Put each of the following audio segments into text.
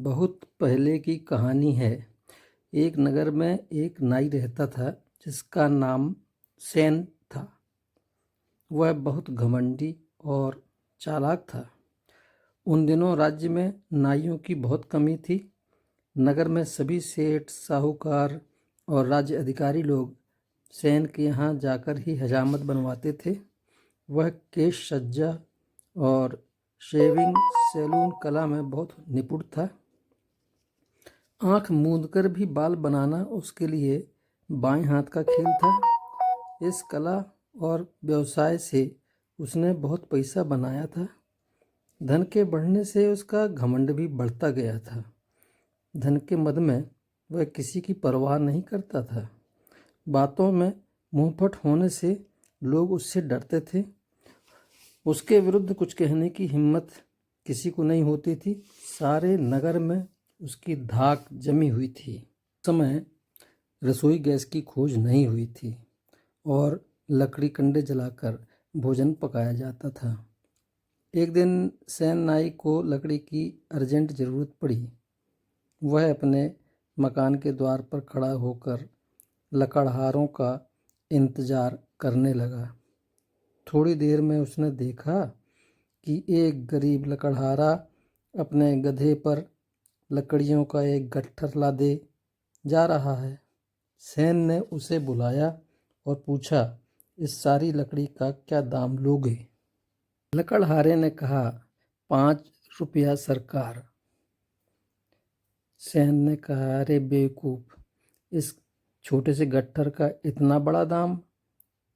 बहुत पहले की कहानी है। एक नगर में एक नाई रहता था जिसका नाम सेन था। वह बहुत घमंडी और चालाक था। उन दिनों राज्य में नाइयों की बहुत कमी थी। नगर में सभी सेठ, साहूकार और राज्य अधिकारी लोग सेन के यहाँ जाकर ही हजामत बनवाते थे। वह केश सज्जा और शेविंग सैलून कला में बहुत निपुण था। आंख मूंदकर भी बाल बनाना उसके लिए बाएं हाथ का खेल था। इस कला और व्यवसाय से उसने बहुत पैसा बनाया था। धन के बढ़ने से उसका घमंड भी बढ़ता गया था। धन के मद में वह किसी की परवाह नहीं करता था। बातों में मुंहफट होने से लोग उससे डरते थे। उसके विरुद्ध कुछ कहने की हिम्मत किसी को नहीं होती थी। सारे नगर में उसकी धाक जमी हुई थी। उस समय रसोई गैस की खोज नहीं हुई थी और लकड़ी कंडे जलाकर भोजन पकाया जाता था। एक दिन सेन नाई को लकड़ी की अर्जेंट ज़रूरत पड़ी। वह अपने मकान के द्वार पर खड़ा होकर लकड़हारों का इंतज़ार करने लगा। थोड़ी देर में उसने देखा कि एक गरीब लकड़हारा अपने गधे पर लकड़ियों का एक गट्ठर लादे जा रहा है। सेन ने उसे बुलाया और पूछा, इस सारी लकड़ी का क्या दाम लोगे? लकड़हारे ने कहा, 5 रुपया सरकार। सेन ने कहा, अरे बेवकूफ़, इस छोटे से गट्ठर का इतना बड़ा दाम?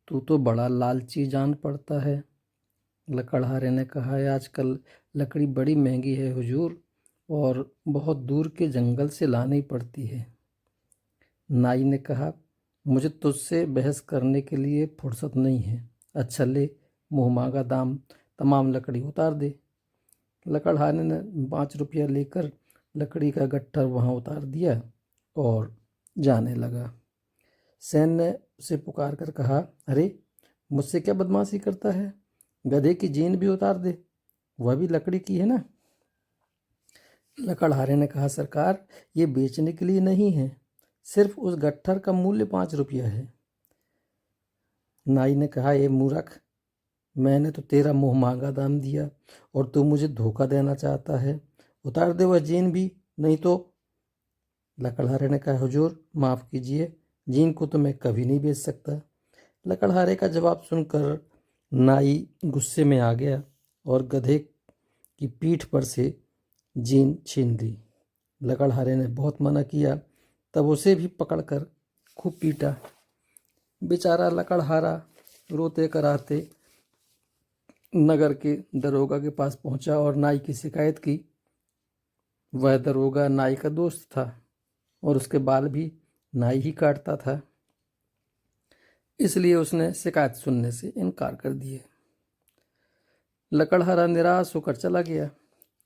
तू तो बड़ा लालची जान पड़ता है। लकड़हारे ने कहा, आजकल लकड़ी बड़ी महंगी है हुजूर, और बहुत दूर के जंगल से लानी पड़ती है। नाई ने कहा, मुझे तुझसे बहस करने के लिए फुर्सत नहीं है। अच्छा ले, मुँह मांगा दाम तमाम लकड़ी उतार दे। लकड़हारे ने 5 रुपया लेकर लकड़ी का गट्ठर वहाँ उतार दिया और जाने लगा। सेन ने उसे पुकार कर कहा, अरे मुझसे क्या बदमाशी करता है? गधे की जीन भी उतार दे, वह भी लकड़ी की है ना। लकड़हारे ने कहा, सरकार, ये बेचने के लिए नहीं है, सिर्फ उस गट्ठर का मूल्य 5 रुपया है। नाई ने कहा, ये मूर्ख, मैंने तो तेरा मुँह मांगा दाम दिया और तू मुझे धोखा देना चाहता है। उतार दे वह जीन भी, नहीं तो। लकड़हारे ने कहा, हुजूर माफ़ कीजिए, जीन को तो मैं कभी नहीं बेच सकता। लकड़हारे का जवाब सुनकर नाई गुस्से में आ गया और गधे की पीठ पर से जीन छीन ली। लकड़हारे ने बहुत मना किया, तब उसे भी पकड़कर खूब पीटा। बेचारा लकड़हारा रोते कराते नगर के दरोगा के पास पहुंचा और नाई की शिकायत की। वह दरोगा नाई का दोस्त था और उसके बाल भी नाई ही काटता था, इसलिए उसने शिकायत सुनने से इनकार कर दिए। लकड़हारा निराश होकर चला गया।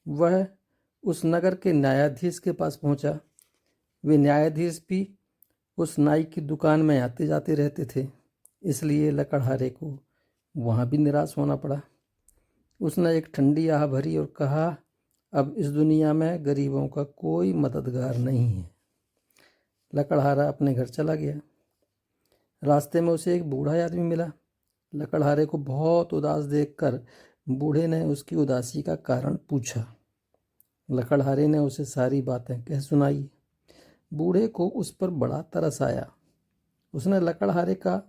वह उस नगर के न्यायाधीश के पास पहुंचा। वे न्यायाधीश भी उस नाई की दुकान में आते जाते रहते थे, इसलिए लकड़हारे को वहाँ भी निराश होना पड़ा। उसने एक ठंडी आह भरी और कहा, अब इस दुनिया में गरीबों का कोई मददगार नहीं है। लकड़हारा अपने घर चला गया। रास्ते में उसे एक बूढ़ा आदमी मिला। लकड़हारे को बहुत उदास देखकर बूढ़े ने उसकी उदासी का कारण पूछा। लकड़हारे ने उसे सारी बातें कह सुनाई। बूढ़े को उस पर बड़ा तरस आया। उसने लकड़हारे का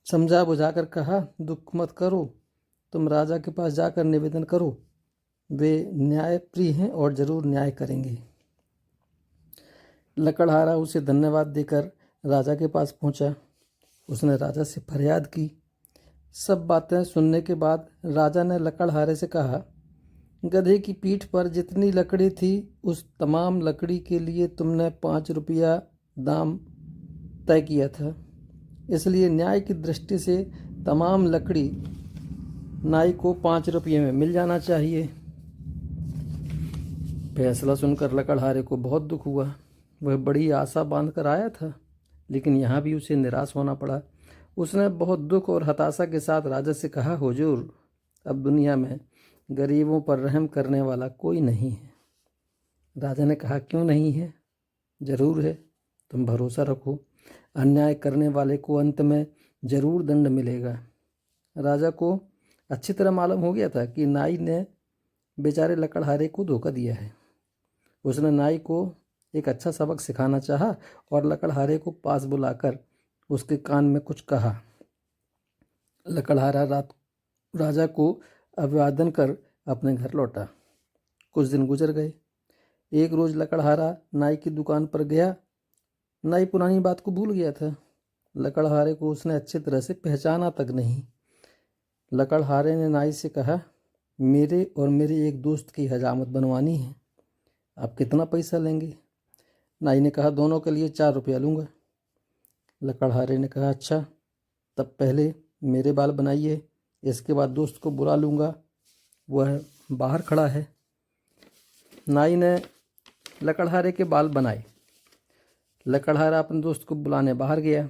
समझा बुझाकर कहा, दुख मत करो, तुम राजा के पास जाकर निवेदन करो, वे न्यायप्रिय हैं और जरूर न्याय करेंगे। लकड़हारा उसे धन्यवाद देकर राजा के पास पहुंचा। उसने राजा से फरियाद की। सब बातें सुनने के बाद राजा ने लकड़हारे से कहा, गधे की पीठ पर जितनी लकड़ी थी उस तमाम लकड़ी के लिए तुमने 5 रुपया दाम तय किया था, इसलिए न्याय की दृष्टि से तमाम लकड़ी नाई को 5 रुपये में मिल जाना चाहिए। फैसला सुनकर लकड़हारे को बहुत दुख हुआ। वह बड़ी आशा बांध कर आया था, लेकिन यहाँ भी उसे निराश होना पड़ा। उसने बहुत दुख और हताशा के साथ राजा से कहा, हुजूर, अब दुनिया में गरीबों पर रहम करने वाला कोई नहीं है। राजा ने कहा, क्यों नहीं है? जरूर है, तुम भरोसा रखो। अन्याय करने वाले को अंत में जरूर दंड मिलेगा। राजा को अच्छी तरह मालूम हो गया था कि नाई ने बेचारे लकड़हारे को धोखा दिया है। उसने नाई को एक अच्छा सबक सिखाना चाहा और लकड़हारे को पास बुलाकर उसके कान में कुछ कहा। लकड़हारा राजा को अभिवादन कर अपने घर लौटा। कुछ दिन गुजर गए। एक रोज लकड़हारा नाई की दुकान पर गया। नाई पुरानी बात को भूल गया था। लकड़हारे को उसने अच्छी तरह से पहचाना तक नहीं। लकड़हारे ने नाई से कहा, मेरे और मेरे एक दोस्त की हजामत बनवानी है, आप कितना पैसा लेंगे? नाई ने कहा, दोनों के लिए 4 रुपया लूँगा। लकड़हारे ने कहा, अच्छा, तब पहले मेरे बाल बनाइए, इसके बाद दोस्त को बुला लूँगा, वह बाहर खड़ा है। नाई ने लकड़हारे के बाल बनाए। लकड़हारा अपने दोस्त को बुलाने बाहर गया।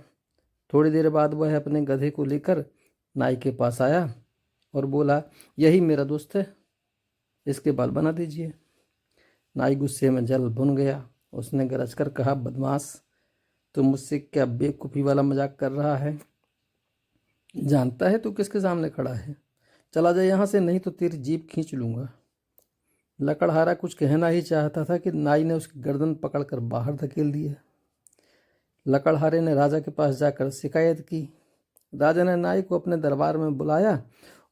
थोड़ी देर बाद वह अपने गधे को लेकर नाई के पास आया और बोला, यही मेरा दोस्त है, इसके बाल बना दीजिए। नाई गुस्से में जल भुन गया। उसने गरज कर कहा, बदमाश, तू मुझसे क्या बेवकूफ़ी वाला मजाक कर रहा है? जानता है तू किसके सामने खड़ा है? चला जा यहाँ से, नहीं तो तेरी जीभ खींच लूँगा। लकड़हारा कुछ कहना ही चाहता था कि नाई ने उसकी गर्दन पकड़कर बाहर धकेल दिया। लकड़हारे ने राजा के पास जाकर शिकायत की। राजा ने नाई को अपने दरबार में बुलाया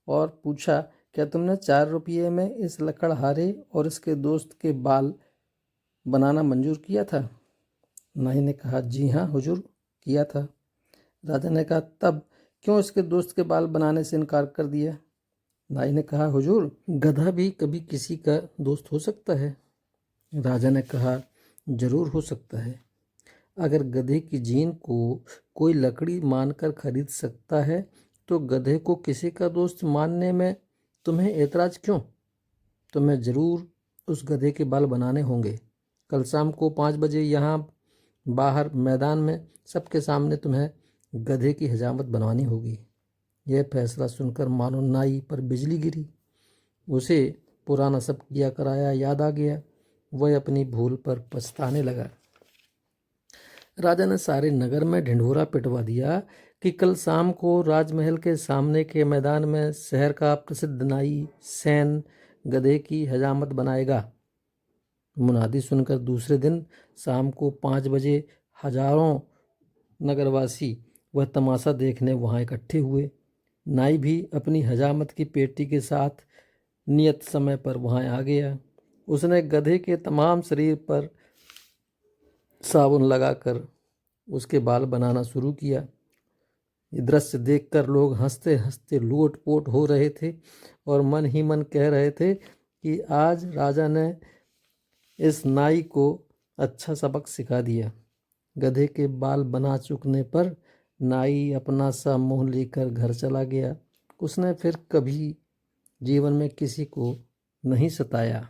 और पूछा, क्या तुमने 4 रुपये में इस लकड़हारे और इसके दोस्त के बाल बनाना मंजूर किया था? नाई ने कहा, जी हाँ हुजूर, किया था। राजा ने कहा, तब क्यों इसके दोस्त के बाल बनाने से इनकार कर दिया? नाई ने कहा, हुजूर, गधा भी कभी किसी का दोस्त हो सकता है। राजा ने कहा, जरूर हो सकता है। अगर गधे की जीन को कोई लकड़ी मानकर खरीद सकता है तो गधे को किसी का दोस्त मानने में तुम्हें ऐतराज क्यों? तुम्हें जरूर उस गधे के बाल बनाने होंगे। कल शाम को 5 बजे यहाँ बाहर मैदान में सबके सामने तुम्हें गधे की हजामत बनवानी होगी। यह फैसला सुनकर मानो नाई पर बिजली गिरी। उसे पुराना सब किया कराया याद आ गया। वह अपनी भूल पर पछताने लगा। राजा ने सारे नगर में ढिंढोरा पिटवा दिया कि कल शाम को राजमहल के सामने के मैदान में शहर का प्रसिद्ध नाई सैन गधे की हजामत बनाएगा। मुनादी सुनकर दूसरे दिन शाम को 5 बजे हजारों नगरवासी वह तमाशा देखने वहां इकट्ठे हुए। नाई भी अपनी हजामत की पेटी के साथ नियत समय पर वहां आ गया। उसने गधे के तमाम शरीर पर साबुन लगाकर उसके बाल बनाना शुरू किया। ये दृश्य देखकर लोग हंसते हंसते लोटपोट हो रहे थे और मन ही मन कह रहे थे कि आज राजा ने इस नाई को अच्छा सबक सिखा दिया। गधे के बाल बना चुकने पर नाई अपना सा मुंह लेकर घर चला गया। उसने फिर कभी जीवन में किसी को नहीं सताया।